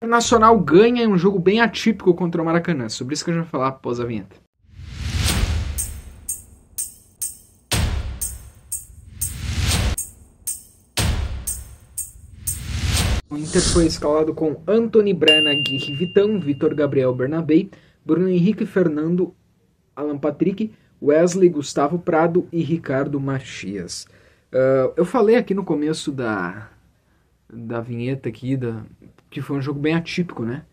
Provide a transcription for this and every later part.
Internacional ganha em um jogo bem atípico contra o Maracanã. Sobre isso que a gente vai falar após a vinheta. O Inter foi escalado com Antony, Brana, Aguirre, Vitão, Vitor Gabriel, Bernabei, Bruno Henrique, Fernando, Alan Patrick, Wesley, Gustavo Prado e Ricardo Machias. Eu falei aqui no começo da vinheta aqui, que foi um jogo bem atípico, né?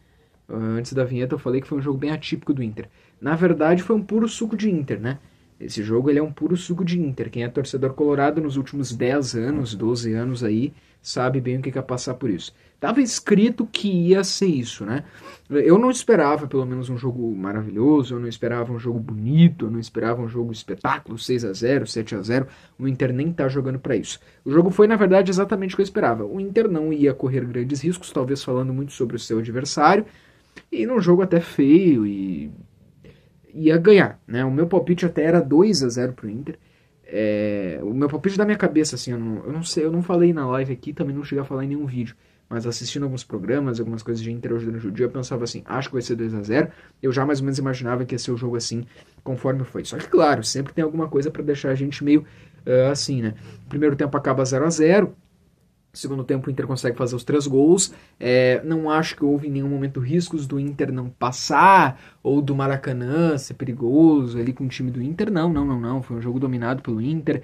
Antes da vinheta eu falei que foi um jogo bem atípico do Inter. Na verdade foi um puro suco de Inter, né? Esse jogo ele é um puro suco de Inter. Quem é torcedor colorado nos últimos 10 anos, 12 anos aí, sabe bem o que é passar por isso. Tava escrito que ia ser isso, né? Eu não esperava pelo menos um jogo maravilhoso, eu não esperava um jogo bonito, eu não esperava um jogo espetáculo, 6-0, 7-0. O Inter nem tá jogando para isso. O jogo foi, na verdade, exatamente o que eu esperava. O Inter não ia correr grandes riscos, talvez falando muito sobre o seu adversário, e num jogo até feio e ia ganhar, né? O meu palpite até era 2-0 pro Inter. O meu palpite da minha cabeça, assim, eu não sei, eu não falei na live aqui, também não cheguei a falar em nenhum vídeo, mas assistindo alguns programas, algumas coisas de Inter hoje durante o dia, eu pensava assim, acho que vai ser 2-0. Eu já mais ou menos imaginava que ia ser o jogo assim, conforme foi. Só que, claro, sempre tem alguma coisa para deixar a gente meio assim, né? O primeiro tempo acaba 0-0. Segundo tempo o Inter consegue fazer os 3 gols. Não acho que houve em nenhum momento riscos do Inter não passar, ou do Maracanã ser perigoso ali com o time do Inter. Não. Foi um jogo dominado pelo Inter.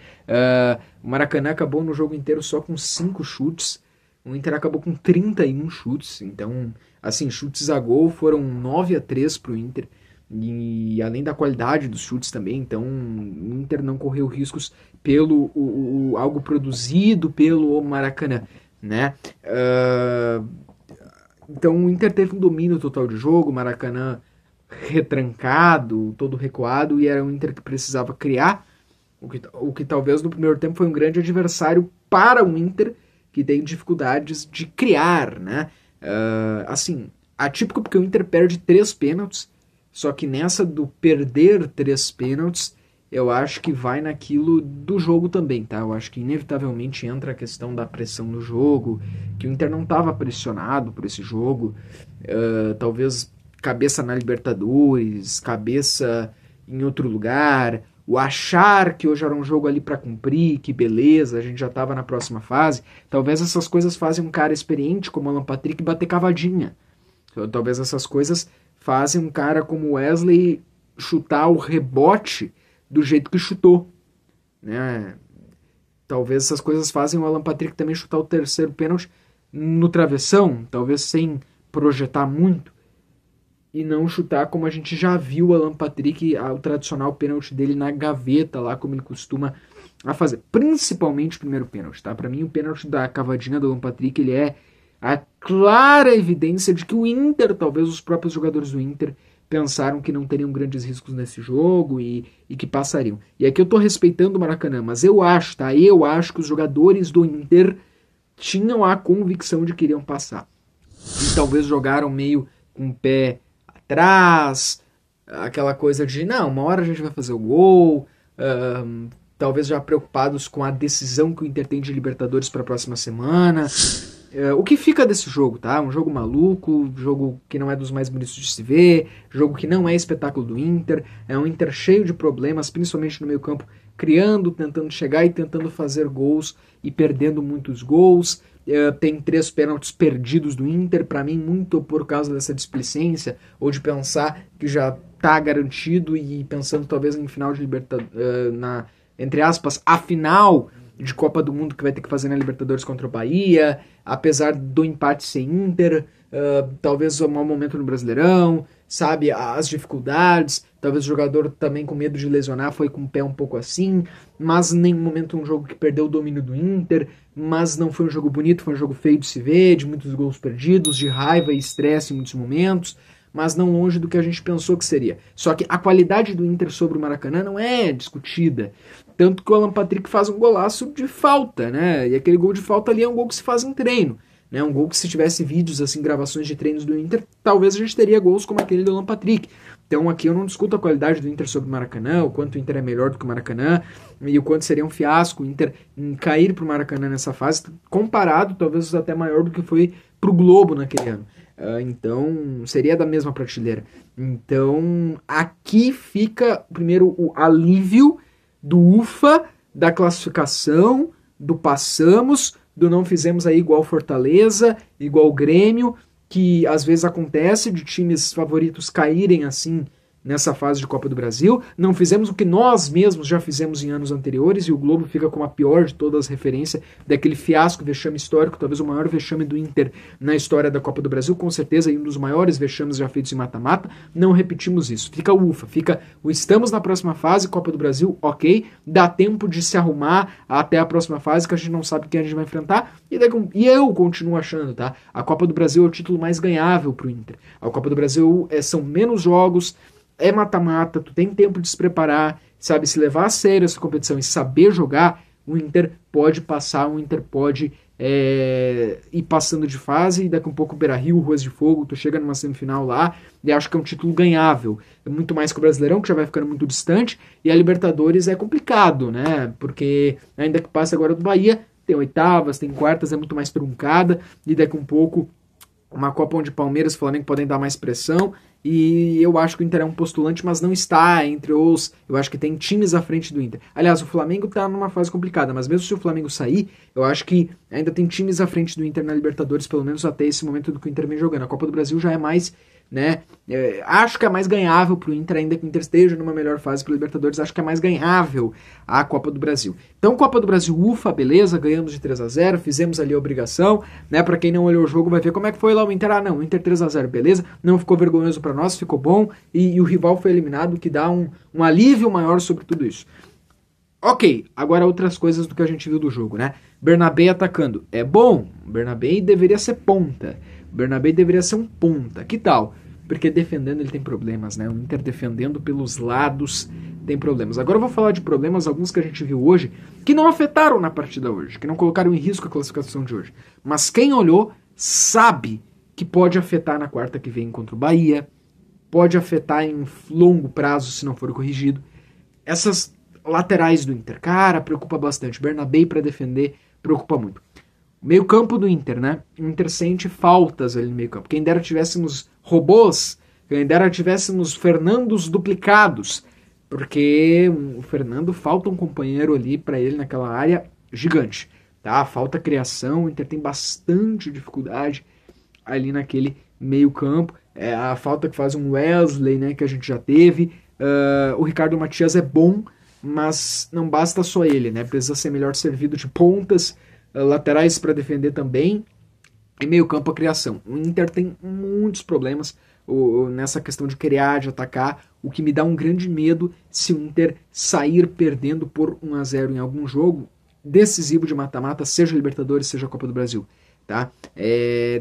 O Maracanã acabou no jogo inteiro só com 5 chutes. O Inter acabou com 31 chutes. Então, assim, chutes a gol foram 9-3 pro Inter. E além da qualidade dos chutes também, então o Inter não correu riscos pelo algo produzido pelo Maracanã, né? Então o Inter teve um domínio total de jogo, o Maracanã retrancado, todo recuado, e era um Inter que precisava criar, o que talvez no primeiro tempo foi um grande adversário para o Inter, que tem dificuldades de criar, né? Assim, atípico porque o Inter perde 3 pênaltis. Só que nessa do perder 3 pênaltis, eu acho que vai naquilo do jogo também, tá? Eu acho que inevitavelmente entra a questão da pressão do jogo, que o Inter não estava pressionado por esse jogo. Talvez cabeça na Libertadores, cabeça em outro lugar, o achar que hoje era um jogo ali para cumprir, que beleza, a gente já estava na próxima fase. Talvez essas coisas fazem um cara experiente como o Alan Patrick bater cavadinha. Talvez essas coisas fazem um cara como Wesley chutar o rebote do jeito que chutou, né? Talvez essas coisas fazem o Alan Patrick também chutar o terceiro pênalti no travessão, talvez sem projetar muito, e não chutar como a gente já viu o Alan Patrick, o tradicional pênalti dele na gaveta, lá como ele costuma a fazer, principalmente o primeiro pênalti, tá? Para mim o pênalti da cavadinha do Alan Patrick, ele é a clara evidência de que o Inter, talvez os próprios jogadores do Inter, pensaram que não teriam grandes riscos nesse jogo e que passariam. E aqui eu tô respeitando o Maracanã, mas eu acho, tá? Eu acho que os jogadores do Inter tinham a convicção de que iriam passar. E talvez jogaram meio com o pé atrás, aquela coisa de, não, uma hora a gente vai fazer o gol, talvez já preocupados com a decisão que o Inter tem de Libertadores para a próxima semana. O que fica desse jogo, tá? Um jogo maluco, jogo que não é dos mais bonitos de se ver, jogo que não é espetáculo do Inter, é um Inter cheio de problemas, principalmente no meio campo, criando, tentando chegar e tentando fazer gols e perdendo muitos gols. Tem 3 pênaltis perdidos do Inter, para mim muito por causa dessa displicência, ou de pensar que já tá garantido e pensando talvez em final de Libertadores, entre aspas, a final de Copa do Mundo que vai ter que fazer na Libertadores contra o Bahia, apesar do empate ser Inter, talvez o mau momento no Brasileirão, sabe, as dificuldades, talvez o jogador também com medo de lesionar foi com o pé um pouco assim, mas em nenhum momento um jogo que perdeu o domínio do Inter, mas não foi um jogo bonito, foi um jogo feio de se ver, de muitos gols perdidos, de raiva e estresse em muitos momentos, mas não longe do que a gente pensou que seria. Só que a qualidade do Inter sobre o Maracanã não é discutida. Tanto que o Alan Patrick faz um golaço de falta, né? E aquele gol de falta ali é um gol que se faz em treino, né? Um gol que se tivesse vídeos, assim, gravações de treinos do Inter, talvez a gente teria gols como aquele do Alan Patrick. Então aqui eu não discuto a qualidade do Inter sobre o Maracanã, o quanto o Inter é melhor do que o Maracanã, e o quanto seria um fiasco o Inter cair pro Maracanã nessa fase, comparado, talvez até maior do que foi pro Globo naquele ano. Então, seria da mesma prateleira. Então, aqui fica, primeiro, o alívio do ufa, da classificação, do passamos, do não fizemos aí igual Fortaleza, igual Grêmio, que às vezes acontece de times favoritos caírem assim nessa fase de Copa do Brasil. Não fizemos o que nós mesmos já fizemos em anos anteriores, e o Globo fica com a pior de todas as referências daquele fiasco, vexame histórico, talvez o maior vexame do Inter na história da Copa do Brasil, com certeza, e um dos maiores vexames já feitos em mata-mata. Não repetimos isso. Fica ufa, fica o estamos na próxima fase, Copa do Brasil, ok, dá tempo de se arrumar até a próxima fase, que a gente não sabe quem a gente vai enfrentar, e eu continuo achando, tá? A Copa do Brasil é o título mais ganhável pro Inter. A Copa do Brasil são menos jogos, é mata-mata, tu tem tempo de se preparar, sabe, se levar a sério essa competição e saber jogar, o Inter pode passar, o Inter pode ir passando de fase, e daqui a um pouco o Beira-Rio, Ruas de Fogo, tu chega numa semifinal lá, e acho que é um título ganhável, é muito mais que o Brasileirão, que já vai ficando muito distante, e a Libertadores é complicado, né, porque ainda que passe agora do Bahia, tem oitavas, tem quartas, é muito mais truncada, e daqui a um pouco uma Copa onde Palmeiras e Flamengo podem dar mais pressão, e eu acho que o Inter é um postulante, mas não está entre os... Eu acho que tem times à frente do Inter. Aliás, o Flamengo está numa fase complicada, mas mesmo se o Flamengo sair, eu acho que ainda tem times à frente do Inter na Libertadores, pelo menos até esse momento do que o Inter vem jogando. A Copa do Brasil já é mais, né? Acho que é mais ganhável pro Inter, ainda que o Inter esteja numa melhor fase pro Libertadores, acho que é mais ganhável a Copa do Brasil. Então, Copa do Brasil, ufa, beleza, ganhamos de 3-0, fizemos ali a obrigação, né? Pra quem não olhou o jogo vai ver como é que foi lá o Inter. Ah, não, o Inter 3-0, beleza, não ficou vergonhoso pra nós, ficou bom, e o rival foi eliminado, que dá um alívio maior sobre tudo isso. Ok, agora outras coisas do que a gente viu do jogo, né? Bernabé atacando, é bom, Bernabé deveria ser ponta, Bernabé deveria ser um ponta, que tal? Porque defendendo ele tem problemas, né? O Inter defendendo pelos lados tem problemas. Agora eu vou falar de problemas, alguns que a gente viu hoje, que não afetaram na partida hoje, que não colocaram em risco a classificação de hoje. Mas quem olhou sabe que pode afetar na quarta que vem contra o Bahia, pode afetar em longo prazo se não for corrigido. Essas laterais do Inter, cara, preocupa bastante. Bernabé para defender preocupa muito. Meio campo do Inter, né? O Inter sente faltas ali no meio campo. Quem dera tivéssemos robôs, quem dera tivéssemos Fernandos duplicados, porque o Fernando falta um companheiro ali para ele naquela área gigante, tá? Falta criação, o Inter tem bastante dificuldade ali naquele meio campo. A falta que faz um Wesley, né, que a gente já teve. O Ricardo Matias é bom, mas não basta só ele, né? Precisa ser melhor servido de pontas, laterais para defender também, e meio campo a criação. O Inter tem muitos problemas nessa questão de criar, de atacar, o que me dá um grande medo se o Inter sair perdendo por 1-0 em algum jogo decisivo de mata-mata, seja Libertadores, seja Copa do Brasil, tá?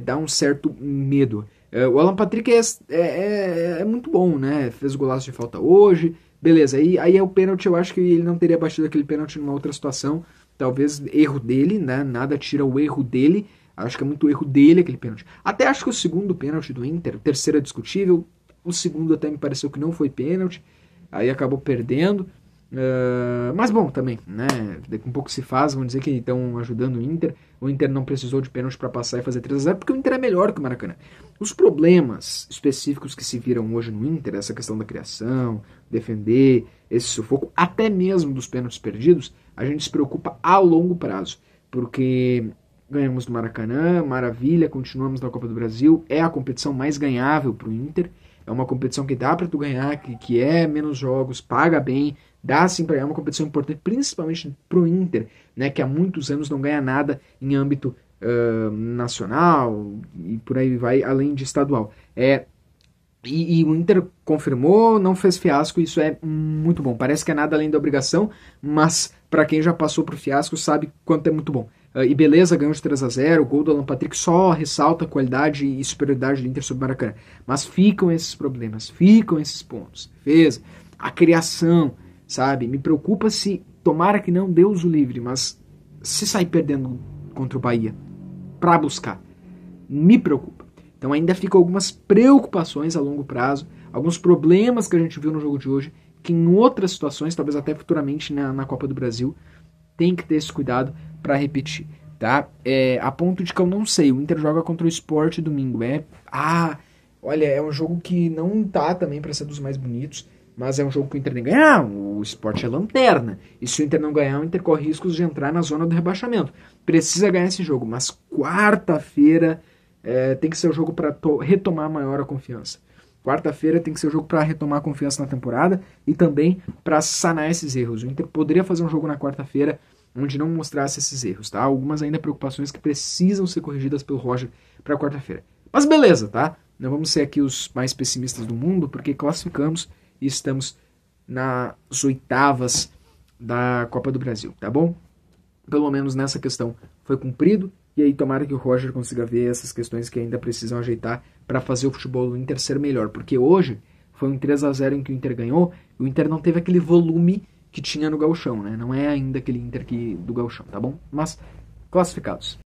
Dá um certo medo. O Alan Patrick é muito bom, né? Fez o golaço de falta hoje, beleza. Aí é o pênalti, eu acho que ele não teria batido aquele pênalti numa outra situação, talvez erro dele, né? Nada tira o erro dele, acho que é muito erro dele aquele pênalti. Até acho que o segundo pênalti do Inter, o terceiro é discutível, o segundo até me pareceu que não foi pênalti, aí acabou perdendo. Mas bom também, né? Daqui um pouco se faz, vamos dizer que estão ajudando o Inter não precisou de pênalti para passar e fazer 3-0, porque o Inter é melhor que o Maracanã. Os problemas específicos que se viram hoje no Inter, essa questão da criação, defender, esse sufoco, até mesmo dos pênaltis perdidos, a gente se preocupa a longo prazo, porque ganhamos do Maracanã, maravilha, continuamos na Copa do Brasil, é a competição mais ganhável pro Inter, é uma competição que dá para tu ganhar, que é menos jogos, paga bem, dá sim para ganhar, uma competição importante, principalmente pro Inter, né, que há muitos anos não ganha nada em âmbito nacional e por aí vai, além de estadual. E o Inter confirmou, não fez fiasco, isso é muito bom. Parece que é nada além da obrigação, mas para quem já passou pro fiasco sabe quanto é muito bom. E beleza, ganhou de 3-0, o gol do Alan Patrick só ressalta a qualidade e superioridade do Inter sobre o Maracanã. Mas ficam esses problemas, ficam esses pontos. Fez a criação, sabe? Me preocupa se, tomara que não, Deus o livre, mas se sair perdendo contra o Bahia para buscar, me preocupa. Então ainda ficam algumas preocupações a longo prazo, alguns problemas que a gente viu no jogo de hoje, que em outras situações, talvez até futuramente na Copa do Brasil, tem que ter esse cuidado para repetir. tá? A ponto de que eu não sei, o Inter joga contra o Sport domingo. Olha, é um jogo que não tá também para ser dos mais bonitos, mas é um jogo que o Inter tem que ganhar. O Sport é lanterna. E se o Inter não ganhar, o Inter corre riscos de entrar na zona do rebaixamento. Precisa ganhar esse jogo, mas quarta-feira tem que ser o jogo para retomar maior a confiança. Quarta-feira tem que ser o jogo para retomar a confiança na temporada e também para sanar esses erros. O Inter poderia fazer um jogo na quarta-feira onde não mostrasse esses erros, tá? Algumas ainda preocupações que precisam ser corrigidas pelo Roger para quarta-feira. Mas beleza, tá? Não vamos ser aqui os mais pessimistas do mundo, porque classificamos e estamos nas oitavas da Copa do Brasil, tá bom? Pelo menos nessa questão foi cumprido, e aí tomara que o Roger consiga ver essas questões que ainda precisam ajeitar para fazer o futebol do Inter ser melhor, porque hoje foi um 3-0 em que o Inter ganhou, e o Inter não teve aquele volume que tinha no Gauchão, né? Não é ainda aquele Inter do Gauchão, tá bom? Mas classificados.